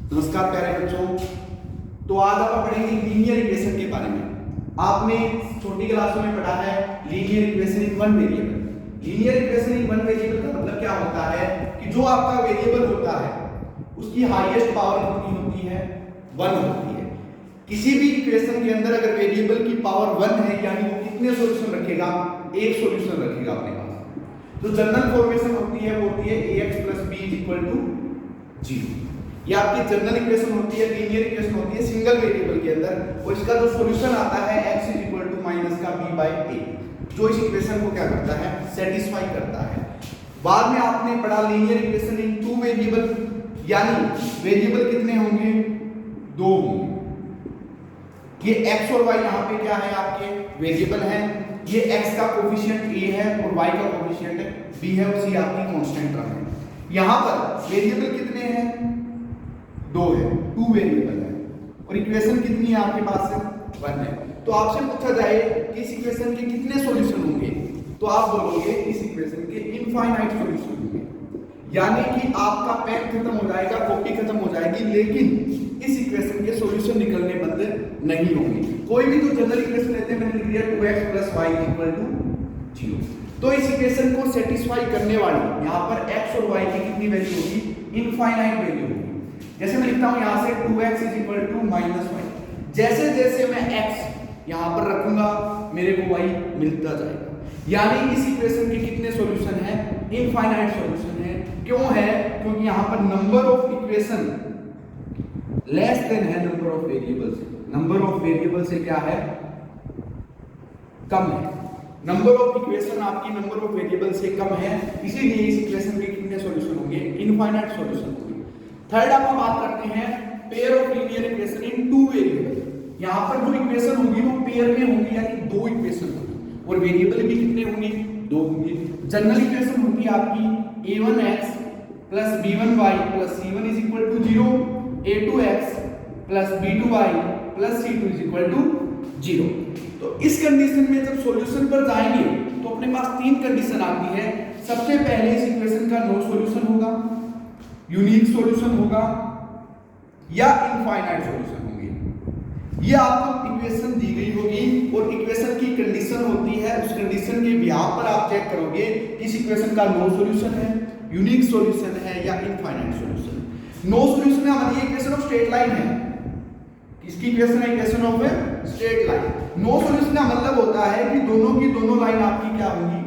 नमस्कार प्यारे बच्चों। तो आज आप पढ़ेंगे लीनियर इक्वेशन के बारे में। आपने छोटी क्लासों में पढ़ा है linear equation in one variable. Linear equation in one variable का मतलब क्या होता है कि जो आपका वेरिएबल होता है उसकी हाईएस्ट पावर कितनी होती है? 1 होती है। किसी भी इक्वेशन के अंदर अगर वेरिएबल की पावर 1 है यानी वो कितने सॉल्यूशन रखेगा? एक सॉल्यूशन रखेगा अपने पास। जो जनरल फॉर्मेशन होती है वो होती है ax + b = 0। ये आपकी जनरल इक्वेशन होती है, लीनियर इक्वेशन होती है सिंगल वेरिएबल के अंदर, और इसका जो सॉल्यूशन आता है x = -b/a, जो इस इक्वेशन को क्या करता है? सेटिस्फाई करता है। बाद में आपने पढ़ा linear equation in two variable, यानी वेरिएबल कितने होंगे? 2 होंगे। ये x और y यहाँ पे क्या है? आपके वेरिएबल है। ये x का कोफिशिएंट a है और y का कोफिशिएंट b है, और c आपकी कांस्टेंट टर्म है। यहाँ पर वेरिएबल कितने हैं? 2 है, 2 वेरिएबल है, और इक्वेशन कितनी है आपके पास? 1 है। तो आपसे पूछा जाए कि इस इक्वेशन के कितने सॉल्यूशन होंगे, तो आप बोलोगे इस इक्वेशन के इनफाइनाइट सॉल्यूशन होंगे, यानी कि आपका पैक खत्म हो जाएगा, कॉपी खत्म हो जाएगी, लेकिन इस इक्वेशन के सॉल्यूशन निकलने बंद नहीं होंगे। कोई भी जो जनरल इक्वेशन लेते हैं, मैंने लिख दिया 2x + y = 0। तो इस इक्वेशन को सेटिस्फाई करने वाली यहाँ पर x और y की कितनी वैल्यू होगी? इनफाइनाइट वैल्यू होगी। जैसे मैं लिखता हूं यहां से 2x = -y, जैसे जैसे मैं x यहां पर रखूंगा मेरे को y मिलता जाएगा। यानी इस इक्वेशन के कितने सॉल्यूशन है? इनफाइनाइट सॉल्यूशन है। क्यों है? क्योंकि यहां पर number of equation less than है number of variables. Number of variable से क्या है? कम है। नंबर ऑफ इक्वेशन आपकी नंबर ऑफ वेरिएबल से कम है, इसीलिए इस इक्वेशन के कितने सॉल्यूशन होंगे? इनफाइनाइट सॉल्यूशन होंगे। थर्ड आप बात करते हैं pair of linear equation in two variable. यहां पर जो इक्वेशन होगी वो पेयर में होंगी, यानी 2 इक्वेशन होंगी, और वेरिएबल भी कितने होंगे? 2 होंगे। जनरल इक्वेशन होती है आपकी a1x + b1y + c1 = 0, a2x + b2y + c2 = 0। तो इस कंडीशन में जब सॉल्यूशन पर जाएंगे तो अपने पास 3 कंडीशन आती है। सबसे पहले इस इक्वेशन का नो सॉल्यूशन होगा, यूनिक सॉल्यूशन होगा, या इनफाइनाइट सॉल्यूशन होंगे। ये आपको इक्वेशन दी गई होगी और इक्वेशन की कंडीशन होती है, उस कंडीशन के बिहाफ पर आप चेक करोगे कि इस इक्वेशन का नो सॉल्यूशन है, यूनिक सॉल्यूशन है, या इनफाइनाइट सॉल्यूशन। नो सॉल्यूशन है हमारी इक्वेशन ऑफ स्ट्रेट लाइन है। इसकी इक्वेशन है equation of straight line. No solution का मतलब होता है कि दोनों की दोनों लाइन आपकी क्या होंगी?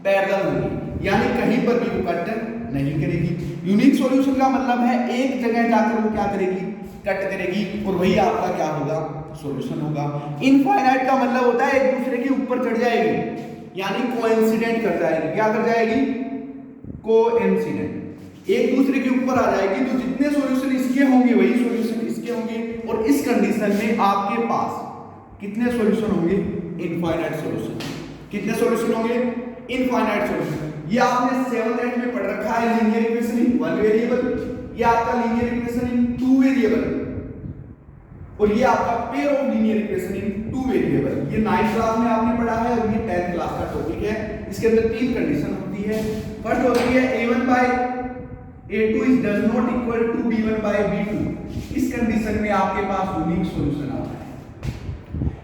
पैरेलल होंगी, यानी कहीं पर भी वो कट नहीं करेगी। यूनिक सॉल्यूशन का मतलब है एक जगह जाकर वो क्या करेगी? कट करेगी, और वही आपका क्या होगा? सॉल्यूशन होगा। इनफाइनाइट का मतलब होता है एक दूसरे के ऊपर चढ़ जाएगी, यानी कोइंसिडेंट कर जाएगी। क्या कर जाएगी? कोइंसिडेंट, एक दूसरे के ऊपर आ जाएगी। तो जितने सॉल्यूशन इसके होंगे वही सॉल्यूशन इसके होंगे, और इस कंडीशन में आपके पास कितने सॉल्यूशन होंगे? Infinite solution. कितने सॉल्यूशन होंगे? Infinite solution. ये आपने 7th 8th में पढ़ रखा है linear equation in one variable, ये आपका linear equation in two variable, और ये आपका pair of linear equation in two variable. ये 9th क्लास में आपने पढ़ा है और ये 10th क्लास का टॉपिक है। इसके अंदर 3 कंडीशन होती है। फर्स्ट होती है a1/a2 does not equal to b1/b2। इस कंडीशन में आपके पास यूनिक सॉल्यूशन आता है,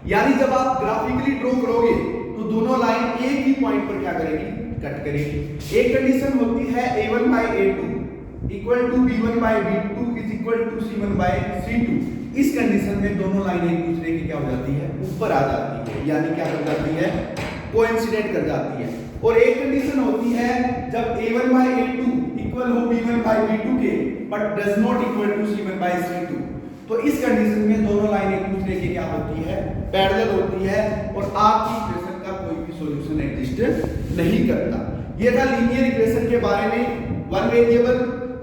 यानी जब आप ग्राफिकली ड्रॉ करोगे तो दोनों लाइन एक ही पॉइंट पर क्या करेगी? कट करेगी। एक कंडीशन होती है a1/a2 equal to b1/b2 is equal to c1/c2। इस कंडीशन में दोनों लाइन एक दूसरे की क्या हो जाती है? ऊपर आ जाती है, यानी क्या कर जाती है? कोइंसिडेंट कर जाती है। और एक कंडीशन होती है जब a1/a2 इक्वल हो b1/b2 के, but does not equal to c1/c2। तो इस कंडीशन में दोनों लाइन एक दूसरे की क्या होती है? पैरेलल होती है, और आपकी इक्वेशन का कोई भी सॉल्यूशन एग्जिस्ट नहीं करता। ये था लीनियर इक्वेशन के बारे में, one variable,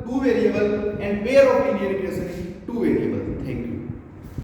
two variable and pair of linear equation in two variable.